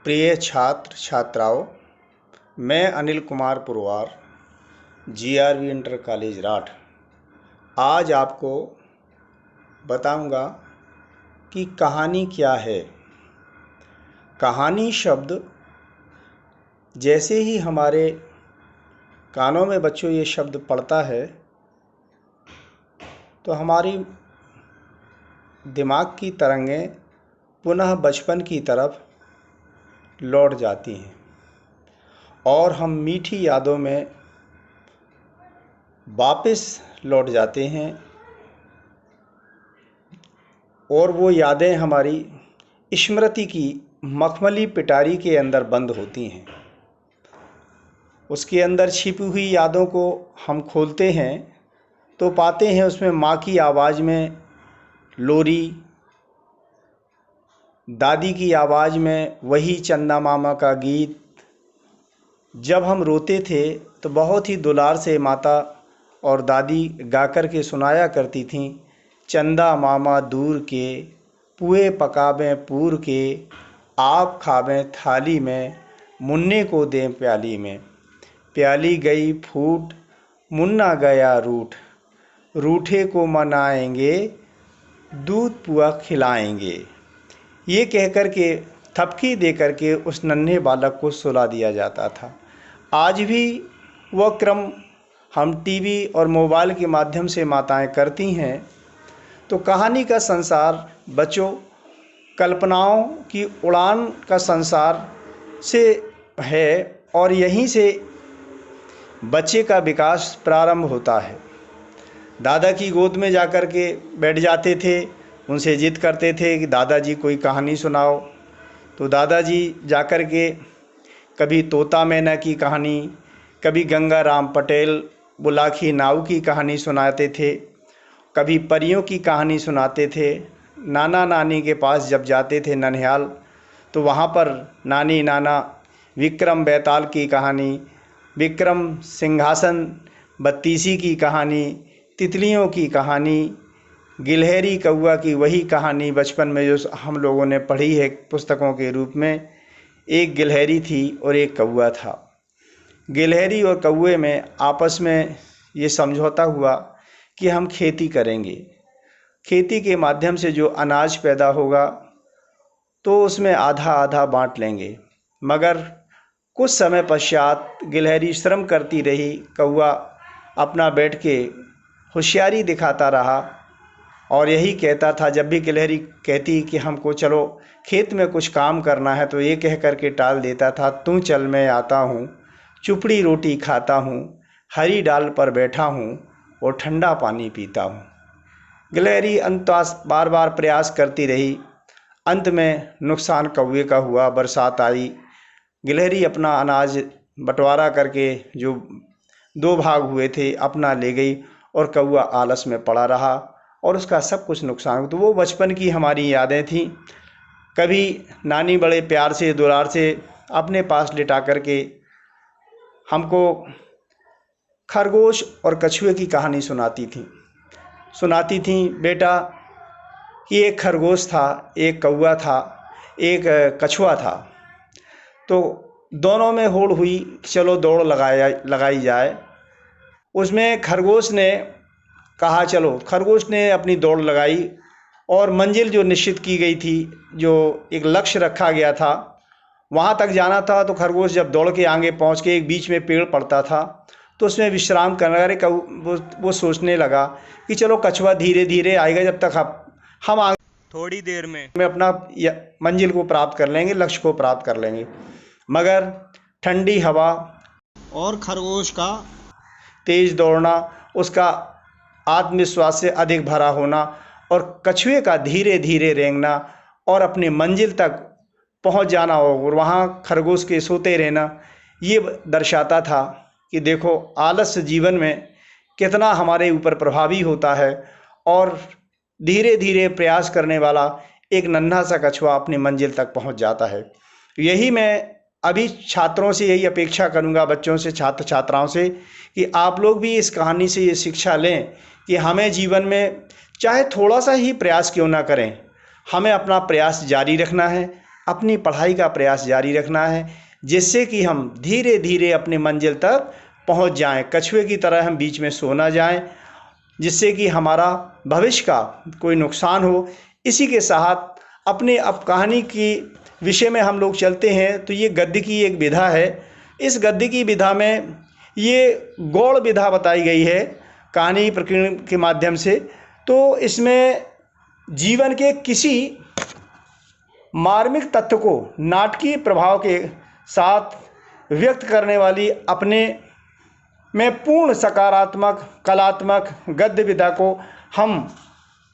प्रिय छात्र छात्राओं, मैं Anil Kumar Purwar, GRV inter college Rath आज आपको बताऊंगा कि कहानी क्या है। कहानी शब्द जैसे ही हमारे कानों में बच्चों ये शब्द पड़ता है तो हमारी दिमाग की तरंगें पुनः बचपन की तरफ लौट जाती हैं और हम मीठी यादों में वापस लौट जाते हैं और वो यादें हमारी स्मृति की मखमली पिटारी के अंदर बंद होती हैं। उसके अंदर छिपी हुई यादों को हम खोलते हैं तो पाते हैं उसमें माँ की आवाज़ में लोरी, दादी की आवाज़ में वही चंदा मामा का गीत। जब हम रोते थे तो बहुत ही दुलार से माता और दादी गा कर के सुनाया करती थीं, चंदा मामा दूर के, पुए पकावें पूर के, आप खावें थाली में, मुन्ने को दें प्याली में। प्याली गई फूट, मुन्ना गया रूठ, रूठे को मनाएंगे, दूध पुआ खिलाएंगे। ये कहकर के थपकी दे कर के उस नन्हे बालक को सुला दिया जाता था। आज भी वह क्रम हम टीवी और मोबाइल के माध्यम से माताएं करती हैं। तो कहानी का संसार बच्चों कल्पनाओं की उड़ान का संसार से है और यहीं से बच्चे का विकास प्रारंभ होता है। दादा की गोद में जाकर के बैठ जाते थे, उनसे जिद करते थे कि दादाजी कोई कहानी सुनाओ। तो दादाजी जाकर के कभी तोता मैना की कहानी, कभी गंगा राम पटेल बुलाखी नाव की कहानी सुनाते थे, कभी परियों की कहानी सुनाते थे। नाना नानी के पास जब जाते थे ननिहाल तो वहाँ पर नानी नाना विक्रम बेताल की कहानी, विक्रम सिंहासन बत्तीसी की कहानी, तितलियों की कहानी, गिलहरी कौआ की वही कहानी बचपन में जो हम लोगों ने पढ़ी है पुस्तकों के रूप में। एक गिलहरी थी और एक कौआ था। गिलहरी और कौए में आपस में ये समझौता हुआ कि हम खेती करेंगे। खेती के माध्यम से जो अनाज पैदा होगा तो उसमें आधा आधा बांट लेंगे। मगर कुछ समय पश्चात गिलहरी श्रम करती रही, कौआ अपना बैठ के होशियारी दिखाता रहा और यही कहता था। जब भी गिलहरी कहती कि हमको चलो खेत में कुछ काम करना है तो ये कह कर के टाल देता था, तू चल मैं आता हूँ, चुपड़ी रोटी खाता हूँ, हरी डाल पर बैठा हूँ और ठंडा पानी पीता हूँ। गिलहरी बार बार प्रयास करती रही। अंत में नुकसान कौवे का हुआ। बरसात आई, गिलहरी अपना अनाज बंटवारा करके जो 2 भाग हुए थे अपना ले गई और कौआ आलस में पड़ा रहा और उसका सब कुछ नुकसान हुआ। तो वो बचपन की हमारी यादें थीं। कभी नानी बड़े प्यार से दुलार से अपने पास लिटा करके हमको खरगोश और कछुए की कहानी सुनाती थी बेटा कि एक खरगोश था, एक कौआ था, एक कछुआ था। तो दोनों में होड़ हुई, चलो दौड़ लगाई जाए। उसमें खरगोश ने कहा चलो, खरगोश ने अपनी दौड़ लगाई और मंजिल जो निश्चित की गई थी, जो एक लक्ष्य रखा गया था, वहाँ तक जाना था। तो खरगोश जब दौड़ के आगे पहुँच के एक बीच में पेड़ पड़ता था तो उसमें विश्राम करने लगा। वो सोचने लगा कि चलो कछुआ धीरे धीरे आएगा, जब तक हम आगे थोड़ी देर में अपना मंजिल को प्राप्त कर लेंगे, लक्ष्य को प्राप्त कर लेंगे। मगर ठंडी हवा और खरगोश का तेज दौड़ना, उसका आत्मविश्वास से अधिक भरा होना और कछुए का धीरे धीरे रेंगना और अपनी मंजिल तक पहुंच जाना और वहां खरगोश के सोते रहना, ये दर्शाता था कि देखो आलस्य जीवन में कितना हमारे ऊपर प्रभावी होता है और धीरे धीरे प्रयास करने वाला एक नन्हा सा कछुआ अपनी मंजिल तक पहुंच जाता है। यही मैं अभी छात्रों से यही अपेक्षा करूंगा, बच्चों से, छात्र छात्राओं से, कि आप लोग भी इस कहानी से ये शिक्षा लें कि हमें जीवन में चाहे थोड़ा सा ही प्रयास क्यों ना करें, हमें अपना प्रयास जारी रखना है। अपनी पढ़ाई का प्रयास जारी रखना है, जिससे कि हम धीरे धीरे अपनी मंजिल तक पहुंच जाएं। कछुए की तरह हम बीच में सो ना जाएं, जिससे कि हमारा भविष्य का कोई नुकसान हो। इसी के साथ अपने अब कहानी की विषय में हम लोग चलते हैं। तो ये गद्य की एक विधा है। इस गद्य की विधा में ये गौड़ विधा बताई गई है कहानी प्रकीर्णन के माध्यम से। तो इसमें जीवन के किसी मार्मिक तत्व को नाटकीय प्रभाव के साथ व्यक्त करने वाली अपने में पूर्ण सकारात्मक कलात्मक गद्य विधा को हम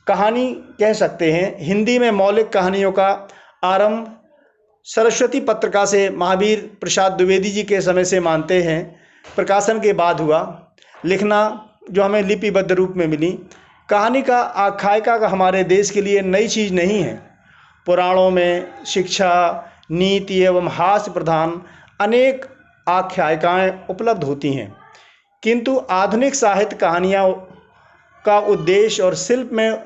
कहानी कह सकते हैं। हिंदी में मौलिक कहानियों का आरंभ सरस्वती पत्रिका से महावीर प्रसाद द्विवेदी जी के समय से मानते हैं प्रकाशन के बाद हुआ। लिखना जो हमें लिपिबद्ध रूप में मिली। कहानी का आख्यायिका का हमारे देश के लिए नई चीज़ नहीं है। पुराणों में शिक्षा नीति एवं हास्य प्रधान अनेक आख्यायिकाएँ उपलब्ध होती हैं, किंतु आधुनिक साहित्य कहानियाँ का उद्देश्य और शिल्प में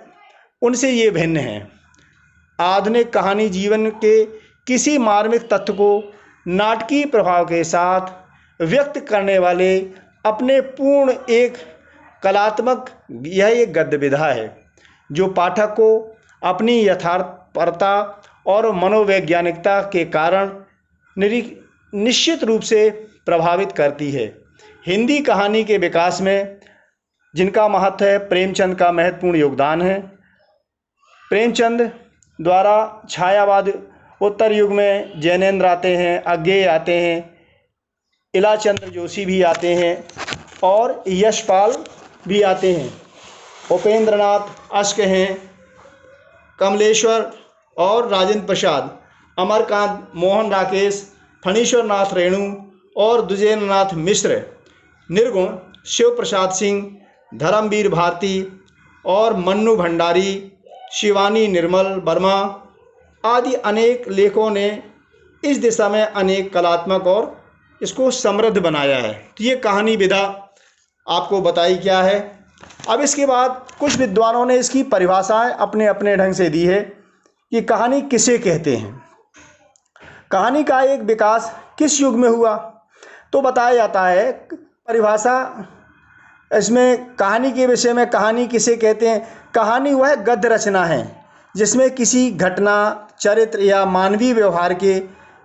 उनसे ये भिन्न है। आधुनिक कहानी जीवन के किसी मार्मिक तत्व को नाटकीय प्रभाव के साथ व्यक्त करने वाले अपने पूर्ण एक कलात्मक यह एक गद्य विधा है, जो पाठक को अपनी यथार्थपरता और मनोवैज्ञानिकता के कारण निश्चित रूप से प्रभावित करती है। हिंदी कहानी के विकास में जिनका महत्व है, प्रेमचंद का महत्वपूर्ण योगदान है। प्रेमचंद द्वारा छायावाद उत्तर युग में जैनेन्द्र आते हैं, अज्ञेय आते हैं, इलाचंद्र जोशी भी आते हैं और यशपाल भी आते हैं। उपेंद्रनाथ अश्क हैं, कमलेश्वर और राजेंद्र प्रसाद, अमरकांत, मोहन राकेश, फणीश्वर नाथ रेणु और द्विजेंद्रनाथ मिश्र, निर्गुण शिव प्रसाद सिंह, धर्मवीर भारती और मन्नू भंडारी, शिवानी निर्मल वर्मा आदि अनेक लेखकों ने इस दिशा में अनेक कलात्मक और इसको समृद्ध बनाया है। तो ये कहानी विधा आपको बताई क्या है। अब इसके बाद कुछ विद्वानों ने इसकी परिभाषाएं अपने अपने ढंग से दी है कि कहानी किसे कहते हैं, कहानी का एक विकास किस युग में हुआ। तो बताया जाता है परिभाषा इसमें कहानी के विषय में, कहानी किसे कहते हैं। कहानी वह गद्य रचना है जिसमें किसी घटना चरित्र या मानवीय व्यवहार के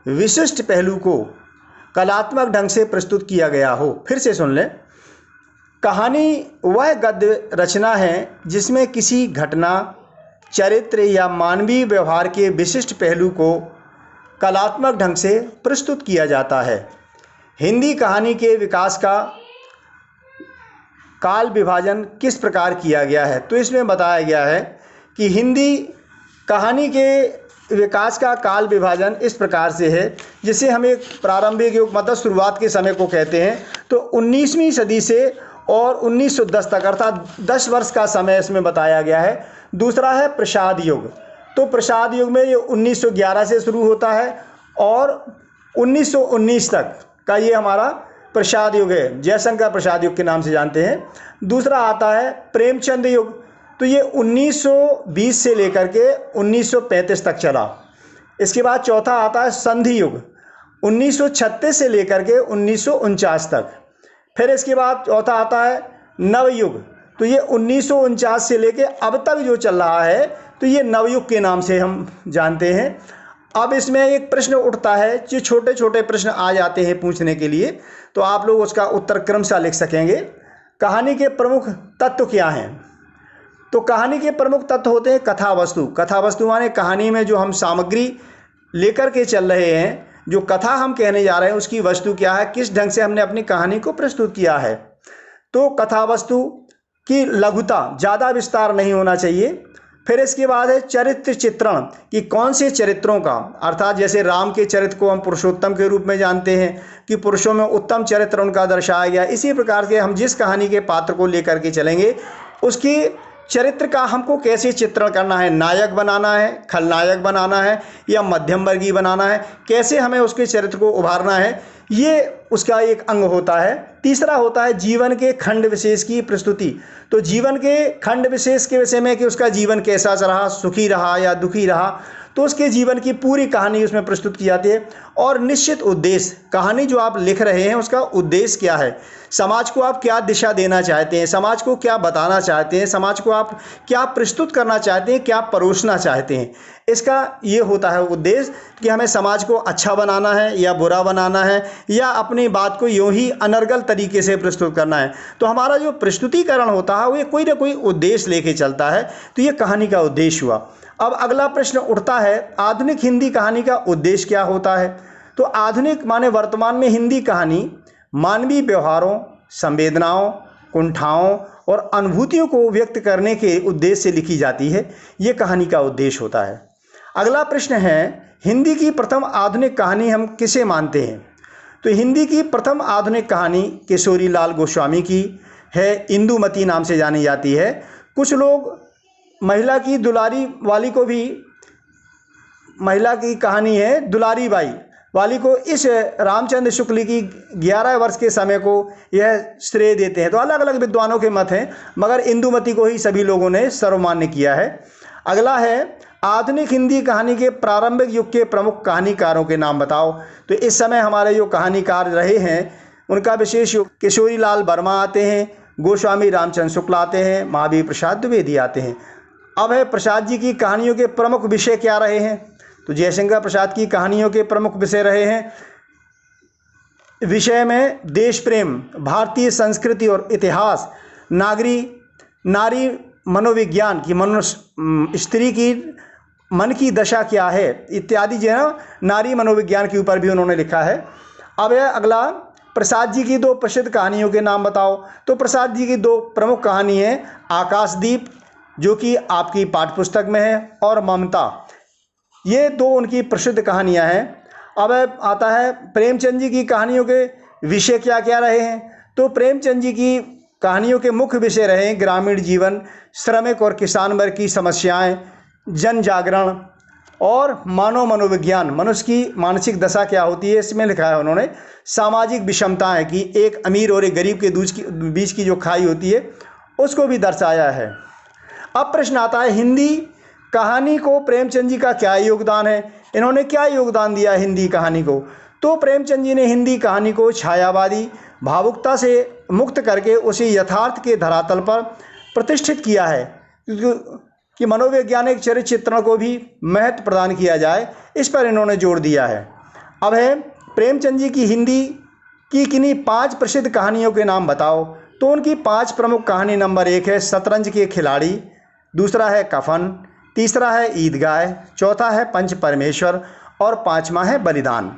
विशिष्ट पहलू को कलात्मक ढंग से प्रस्तुत किया गया हो। फिर से सुन लें, कहानी वह गद्य रचना है जिसमें किसी घटना चरित्र या मानवीय व्यवहार के विशिष्ट पहलू को कलात्मक ढंग से प्रस्तुत किया जाता है। हिंदी कहानी के विकास का काल विभाजन किस प्रकार किया गया है। तो इसमें बताया गया है कि हिंदी कहानी के विकास का काल विभाजन इस प्रकार से है, जिसे हम एक प्रारंभिक युग मतलब शुरुआत के समय को कहते हैं। तो 19वीं सदी से और 1910 तक अर्थात 10 वर्ष का समय इसमें बताया गया है। दूसरा है प्रसाद युग। तो प्रसाद युग में ये 1911 से शुरू होता है और 1919 तक का ये हमारा प्रसाद युग है, जयशंकर प्रसाद युग के नाम से जानते हैं। दूसरा आता है प्रेमचंद युग। तो ये 1920 से लेकर के 1935 तक चला। इसके बाद चौथा आता है संधि युग, 1936 से लेकर के 1949 तक। फिर इसके बाद चौथा आता है नवयुग। तो ये 1949 से लेकर अब तक जो चल रहा है, तो ये नवयुग के नाम से हम जानते हैं। अब इसमें एक प्रश्न उठता है, जो छोटे छोटे प्रश्न आ जाते हैं पूछने के लिए, तो आप लोग उसका उत्तर क्रमशः लिख सकेंगे। कहानी के प्रमुख तत्व क्या हैं। तो कहानी के प्रमुख तत्व होते हैं कथा वस्तु। कथा वस्तु माने कहानी में जो हम सामग्री लेकर के चल रहे हैं, जो कथा हम कहने जा रहे हैं, उसकी वस्तु क्या है, किस ढंग से हमने अपनी कहानी को प्रस्तुत किया है। तो कथा वस्तु की लघुता, ज़्यादा विस्तार नहीं होना चाहिए। फिर इसके बाद है चरित्र चित्रण, कि कौन से चरित्रों का, अर्थात जैसे राम के चरित्र को हम पुरुषोत्तम के रूप में जानते हैं कि पुरुषों में उत्तम चरित्र उनका दर्शाया गया। इसी प्रकार से हम जिस कहानी के पात्र को लेकर के चलेंगे, उसकी चरित्र का हमको कैसे चित्रण करना है, नायक बनाना है, खलनायक बनाना है या मध्यम वर्गीय बनाना है, कैसे हमें उसके चरित्र को उभारना है, ये उसका एक अंग होता है। तीसरा होता है जीवन के खंड विशेष की प्रस्तुति। तो जीवन के खंड विशेष के विषय में कि उसका जीवन कैसा रहा, सुखी रहा या दुखी रहा, तो उसके जीवन की पूरी कहानी उसमें प्रस्तुत की जाती है। और निश्चित उद्देश्य, कहानी जो आप लिख रहे हैं उसका उद्देश्य क्या है, समाज को आप क्या दिशा देना चाहते हैं, समाज को क्या बताना चाहते हैं, समाज को आप क्या प्रस्तुत करना चाहते हैं, क्या परोसना चाहते हैं, इसका ये होता है उद्देश्य कि हमें समाज को अच्छा बनाना है या बुरा बनाना है, या अपनी बात को यूं ही अनर्गल तरीके से प्रस्तुत करना है। तो हमारा जो प्रस्तुतिकरण होता है वो कोई ना कोई उद्देश्य लेके चलता है। तो ये कहानी का उद्देश्य हुआ। अब अगला प्रश्न उठता है, आधुनिक हिंदी कहानी का उद्देश्य क्या होता है। तो आधुनिक माने वर्तमान में हिंदी कहानी मानवीय व्यवहारों, संवेदनाओं, कुंठाओं और अनुभूतियों को व्यक्त करने के उद्देश्य से लिखी जाती है। ये कहानी का उद्देश्य होता है। अगला प्रश्न है, हिंदी की प्रथम आधुनिक कहानी हम किसे मानते हैं। तो हिंदी की प्रथम आधुनिक कहानी किशोरी लाल गोस्वामी की है, इंदुमती नाम से जानी जाती है। कुछ लोग महिला की दुलारी वाली को भी, महिला की कहानी है दुलारी बाई वाली को, इस रामचंद्र शुक्ल की 11 वर्ष के समय को यह श्रेय देते हैं। तो अलग अलग विद्वानों के मत हैं, मगर इंदुमती को ही सभी लोगों ने सर्वमान्य किया है। अगला है, आधुनिक हिंदी कहानी के प्रारंभिक युग के प्रमुख कहानीकारों के नाम बताओ। तो इस समय हमारे जो कहानीकार रहे हैं उनका विशेष युग किशोरी लाल वर्मा आते हैं, गोस्वामी रामचंद्र शुक्ल आते हैं, महावीर प्रसाद द्विवेदी आते हैं। अब है, प्रसाद जी की कहानियों के प्रमुख विषय क्या रहे हैं। तो जयशंकर प्रसाद की कहानियों के प्रमुख विषय रहे हैं, विषय में देश प्रेम, भारतीय संस्कृति और इतिहास, नारी मनोविज्ञान की, मनुष्य स्त्री की मन की दशा क्या है इत्यादि, जो है ना, नारी मनोविज्ञान के ऊपर भी उन्होंने लिखा है। अब है अगला, प्रसाद जी की 2 प्रसिद्ध कहानियों के नाम बताओ। तो प्रसाद जी की 2 प्रमुख कहानी है, आकाशदीप जो कि आपकी पाठ्यपुस्तक में है, और ममता। ये 2 उनकी प्रसिद्ध कहानियां हैं। अब आता है, प्रेमचंद जी की कहानियों के विषय क्या क्या रहे हैं। तो प्रेमचंद जी की कहानियों के मुख्य विषय रहे हैं ग्रामीण जीवन, श्रमिक और किसान वर्ग की समस्याएं, जन जागरण और मानव मनोविज्ञान, मनुष्य की मानसिक दशा क्या होती है इसमें लिखा है उन्होंने। सामाजिक विषमताएं कि एक अमीर और एक गरीब के बीच की जो खाई होती है उसको भी दर्शाया है। अब प्रश्न आता है, हिंदी कहानी को प्रेमचंद जी का क्या योगदान है, इन्होंने क्या योगदान दिया हिंदी कहानी को। तो प्रेमचंद जी ने हिंदी कहानी को छायावादी भावुकता से मुक्त करके उसे यथार्थ के धरातल पर प्रतिष्ठित किया है कि मनोवैज्ञानिक चरित्र चित्रण को भी महत्व प्रदान किया जाए, इस पर इन्होंने जोर दिया है। अब है, प्रेमचंद जी की हिंदी की किन्हीं 5 प्रसिद्ध कहानियों के नाम बताओ। तो उनकी 5 प्रमुख कहानी, नंबर 1 है शतरंज के खिलाड़ी, दूसरा है कफन, तीसरा है ईदगाह, चौथा है पंच परमेश्वर और 5वां है बलिदान।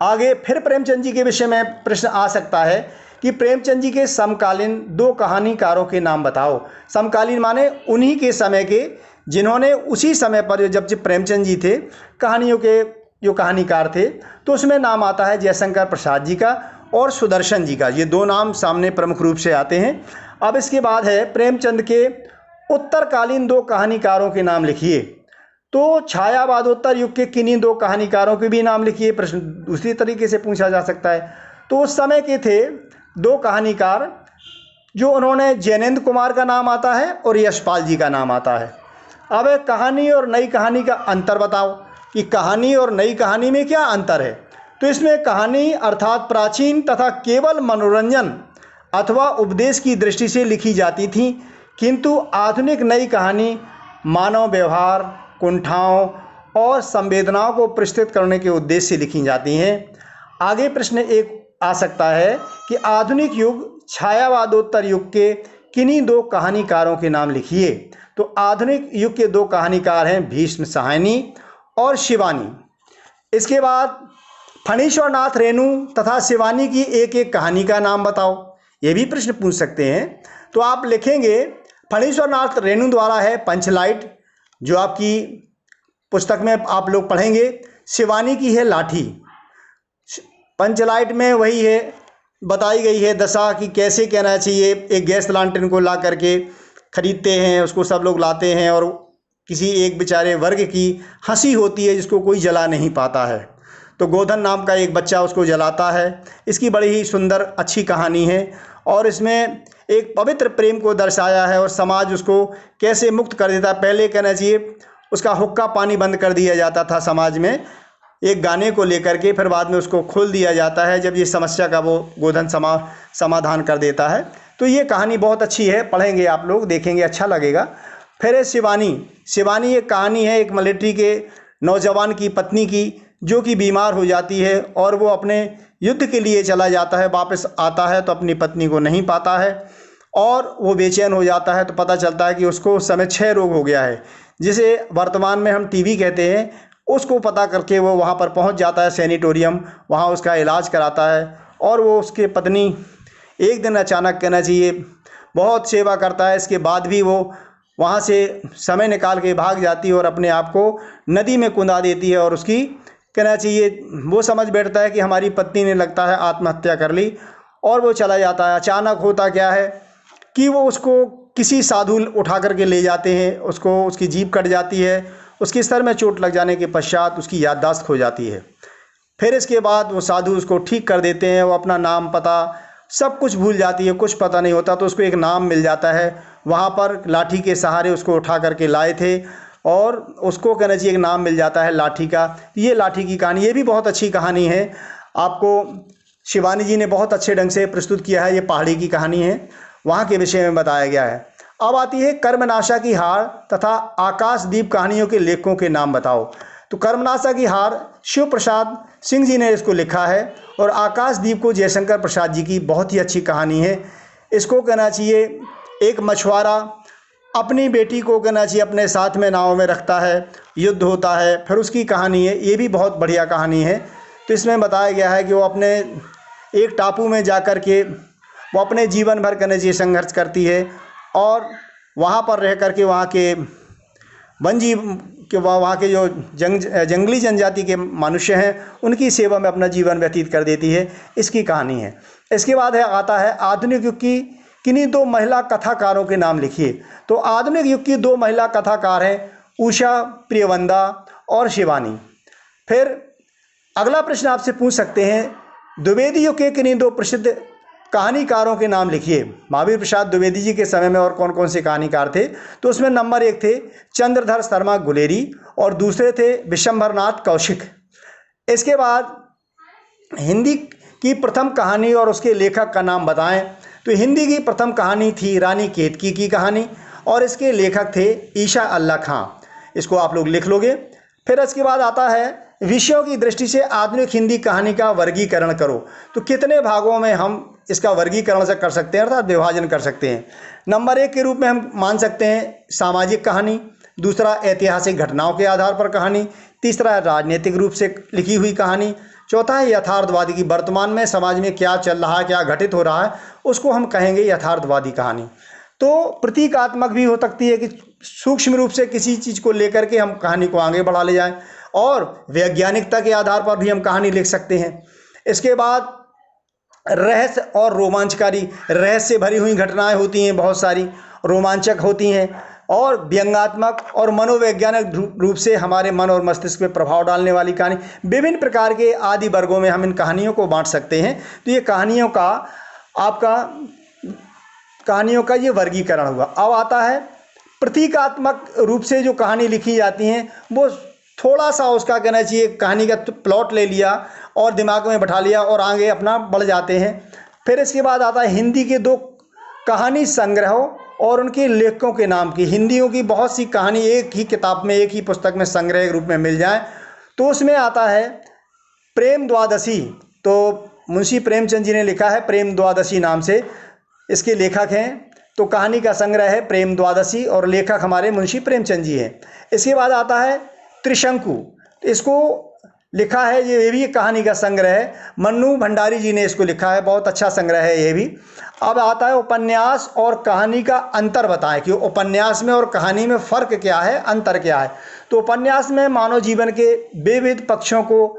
आगे फिर प्रेमचंद जी के विषय में प्रश्न आ सकता है कि प्रेमचंद जी के समकालीन 2 कहानीकारों के नाम बताओ। समकालीन माने उन्हीं के समय के, जिन्होंने उसी समय पर जब प्रेमचंद जी थे, कहानियों के जो कहानीकार थे, तो उसमें नाम आता है जयशंकर प्रसाद जी का और सुदर्शन जी का। ये 2 नाम सामने प्रमुख रूप से आते हैं। अब इसके बाद है, प्रेमचंद के उत्तरकालीन 2 कहानीकारों के नाम लिखिए। तो छायावादोत्तर युग के किन्हीं 2 कहानीकारों के भी नाम लिखिए। प्रश्न दूसरी तरीके से पूछा जा सकता है। तो उस समय के थे 2 कहानीकार, जो उन्होंने जैनेन्द्र कुमार का नाम आता है और यशपाल जी का नाम आता है। अब कहानी और नई कहानी का अंतर बताओ कि कहानी और नई कहानी में क्या अंतर है। तो इसमें कहानी अर्थात प्राचीन तथा केवल मनोरंजन अथवा उपदेश की दृष्टि से लिखी जाती थी, किंतु आधुनिक नई कहानी मानव व्यवहार, कुंठाओं और संवेदनाओं को प्रस्तुत करने के उद्देश्य से लिखी जाती हैं। आगे प्रश्न एक आ सकता है कि आधुनिक युग छायावादोत्तर युग के किन्हीं 2 कहानीकारों के नाम लिखिए। तो आधुनिक युग के 2 कहानीकार हैं भीष्म साहनी और शिवानी। इसके बाद फणीश्वरनाथ रेणु तथा शिवानी की एक कहानी का नाम बताओ, ये भी प्रश्न पूछ सकते हैं। तो आप लिखेंगे, फणीश्वरनाथ रेणु द्वारा है पंचलाइट, जो आपकी पुस्तक में आप लोग पढ़ेंगे। शिवानी की है लाठी। पंचलाइट में वही है, बताई गई है दशा कि कैसे कहना चाहिए। एक गैस लालटेन को ला करके खरीदते हैं, उसको सब लोग लाते हैं और किसी एक बेचारे वर्ग की हंसी होती है जिसको कोई जला नहीं पाता है, तो गोधन नाम का एक बच्चा उसको जलाता है। इसकी बड़ी ही सुंदर अच्छी कहानी है और इसमें एक पवित्र प्रेम को दर्शाया है और समाज उसको कैसे मुक्त कर देता है। पहले कहना चाहिए उसका हुक्का पानी बंद कर दिया जाता था समाज में एक गाने को लेकर के, फिर बाद में उसको खोल दिया जाता है जब ये समस्या का वो गोधन समाधान कर देता है। तो ये कहानी बहुत अच्छी है, पढ़ेंगे आप लोग, देखेंगे, अच्छा लगेगा। फिर है शिवानी। शिवानी एक कहानी है एक मिलिट्री के नौजवान की पत्नी की, जो कि बीमार हो जाती है और वो अपने युद्ध के लिए चला जाता है, वापस आता है तो अपनी पत्नी को नहीं पाता है और वो बेचैन हो जाता है। तो पता चलता है कि उसको उस समय क्षय रोग हो गया है, जिसे वर्तमान में हम टीबी कहते हैं। उसको पता करके वो वहाँ पर पहुँच जाता है सैनिटोरियम, वहाँ उसका इलाज कराता है और वो उसके पत्नी एक दिन अचानक, कहना चाहिए, बहुत सेवा करता है, इसके बाद भी वो वहाँ से समय निकाल के भाग जाती है और अपने आप को नदी में कुंदा देती है और उसकी, कहना चाहिए, वो समझ बैठता है कि हमारी पत्नी ने लगता है आत्महत्या कर ली और वो चला जाता है। अचानक होता क्या है कि वो उसको किसी साधु उठा करके ले जाते हैं, उसको उसकी जीभ कट जाती है, उसके सर में चोट लग जाने के पश्चात उसकी याददाश्त खो जाती है। फिर इसके बाद वो साधु उसको ठीक कर देते हैं, वो अपना नाम पता सब कुछ भूल जाती है, कुछ पता नहीं होता। तो उसको एक नाम मिल जाता है, वहाँ पर लाठी के सहारे उसको उठा करके लाए थे और उसको, कहना चाहिए, एक नाम मिल जाता है लाठी का। ये लाठी की कहानी, ये भी बहुत अच्छी कहानी है, आपको शिवानी जी ने बहुत अच्छे ढंग से प्रस्तुत किया है। ये पहाड़ी की कहानी है, वहाँ के विषय में बताया गया है। अब आती है कर्मनाशा की हार तथा आकाशदीप कहानियों के लेखकों के नाम बताओ। तो कर्मनाशा की हार शिव प्रसाद सिंह जी ने इसको लिखा है और आकाशदीप को जयशंकर प्रसाद जी की बहुत ही अच्छी कहानी है। इसको, कहना चाहिए, एक मछुआरा अपनी बेटी को, कहना चाहिए, अपने साथ में नाव में रखता है, युद्ध होता है, फिर उसकी कहानी है। ये भी बहुत बढ़िया कहानी है। तो इसमें बताया गया है कि वो अपने एक टापू में जा कर के वो अपने जीवन भर, कहना चाहिए, संघर्ष करती है और वहाँ पर रह कर के वहाँ के वहाँ के जो जंगली जनजाति के मनुष्य हैं उनकी सेवा में अपना जीवन व्यतीत कर देती है। इसकी कहानी है। इसके बाद आता है आधुनिक युग की किन्हीं दो महिला कथाकारों के नाम लिखिए। तो आधुनिक युग की दो महिला कथाकार हैं उषा प्रियवंदा और शिवानी। फिर अगला प्रश्न आपसे पूछ सकते हैं, द्विवेदी युग के किन्हीं दो प्रसिद्ध कहानीकारों के नाम लिखिए। महावीर प्रसाद द्विवेदी जी के समय में और कौन कौन से कहानीकार थे? तो उसमें नंबर 1 थे चंद्रधर शर्मा गुलेरी और दूसरे थे विशंभरनाथ कौशिक। इसके बाद हिंदी की प्रथम कहानी और उसके लेखक का नाम बताएं। तो हिंदी की प्रथम कहानी थी रानी केतकी की कहानी और इसके लेखक थे ईशा अल्लाह खां। इसको आप लोग लिख लोगे। फिर इसके बाद आता है विषयों की दृष्टि से आधुनिक हिंदी कहानी का वर्गीकरण करो। तो कितने भागों में हम इसका वर्गीकरण से कर सकते हैं, अर्थात विभाजन कर सकते हैं? नंबर 1 के रूप में हम मान सकते हैं सामाजिक कहानी, दूसरा ऐतिहासिक घटनाओं के आधार पर कहानी, तीसरा राजनीतिक रूप से लिखी हुई कहानी, चौथा है यथार्थवादी की वर्तमान में समाज में क्या चल रहा है, क्या घटित हो रहा है, उसको हम कहेंगे यथार्थवादी कहानी। तो प्रतीकात्मक भी हो सकती है कि सूक्ष्म रूप से किसी चीज़ को लेकर के हम कहानी को आगे बढ़ा ले जाएं, और वैज्ञानिकता के आधार पर भी हम कहानी लिख सकते हैं। इसके बाद रहस्य और रोमांचकारी, रहस्य भरी हुई घटनाएं होती हैं, बहुत सारी रोमांचक होती हैं, और व्यंग्यात्मक और मनोवैज्ञानिक रूप से हमारे मन और मस्तिष्क पे प्रभाव डालने वाली कहानी। विभिन्न प्रकार के आदि वर्गों में हम इन कहानियों को बांट सकते हैं। तो ये कहानियों का ये वर्गीकरण हुआ। अब आता है प्रतीकात्मक रूप से जो कहानी लिखी जाती हैं, वो थोड़ा सा उसका, कहना चाहिए, कहानी का प्लॉट ले लिया और दिमाग में बैठा लिया और आगे अपना बढ़ जाते हैं। फिर इसके बाद आता है हिंदी के 2 कहानी संग्रहों और उनके लेखकों के नाम की। हिंदियों की बहुत सी कहानी एक ही किताब में, एक ही पुस्तक में संग्रह के रूप में मिल जाए। तो उसमें आता है प्रेम द्वादशी। तो मुंशी प्रेमचंद जी ने लिखा है, प्रेम द्वादशी नाम से इसके लेखक हैं। तो कहानी का संग्रह है प्रेम द्वादशी और लेखक हमारे मुंशी प्रेमचंद जी हैं। इसके बाद आता है त्रिशंकु। इसको लिखा है, ये भी एक कहानी का संग्रह है, मन्नू भंडारी जी ने इसको लिखा है, बहुत अच्छा संग्रह है ये भी। अब आता है उपन्यास और कहानी का अंतर बताएं कि उपन्यास में और कहानी में फ़र्क क्या है, अंतर क्या है। तो उपन्यास में मानव जीवन के विविध पक्षों को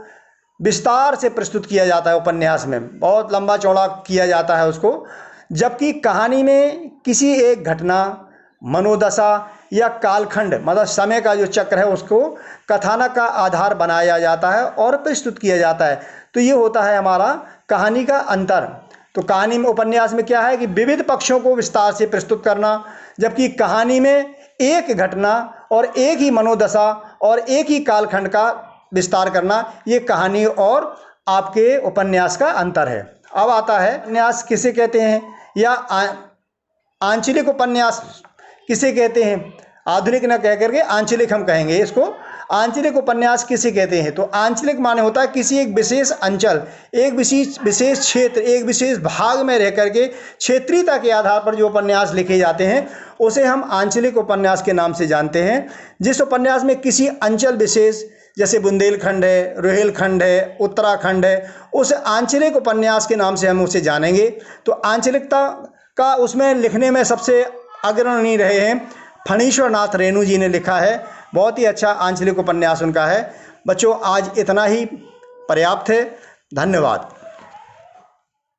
विस्तार से प्रस्तुत किया जाता है, उपन्यास में बहुत लंबा चौड़ा किया जाता है उसको, जबकि कहानी में किसी एक घटना, मनोदशा या कालखंड, मतलब समय का जो चक्र है, उसको कथानक का आधार बनाया जाता है और प्रस्तुत किया जाता है। तो ये होता है हमारा कहानी का अंतर। तो कहानी में, उपन्यास में क्या है कि विविध पक्षों को विस्तार से प्रस्तुत करना, जबकि कहानी में एक घटना और एक ही मनोदशा और एक ही कालखंड का विस्तार करना, ये कहानी और आपके उपन्यास का अंतर है। अब आता है उपन्यास किसे कहते हैं या आंचलिक उपन्यास किसे कहते हैं। आधुनिक न कह करके आंचलिक हम कहेंगे इसको। आंचलिक उपन्यास किसे कहते हैं? तो आंचलिक माने होता है किसी एक विशेष अंचल, एक विशेष क्षेत्र, एक विशेष भाग में रह करके क्षेत्रीयता के आधार पर जो उपन्यास लिखे जाते हैं उसे हम आंचलिक उपन्यास के नाम से जानते हैं। जिस उपन्यास में किसी अंचल विशेष, जैसे बुंदेलखंड है, रोहिलखंड है, उत्तराखंड है, उस आंचलिक उपन्यास के नाम से हम उसे जानेंगे। तो आंचलिकता का उसमें लिखने में सबसे अग्रणी रहे हैं फणीश्वर नाथ रेणु जी ने लिखा है। बहुत ही अच्छा आंचलिक उपन्यास उनका है। बच्चों, आज इतना ही पर्याप्त है। धन्यवाद।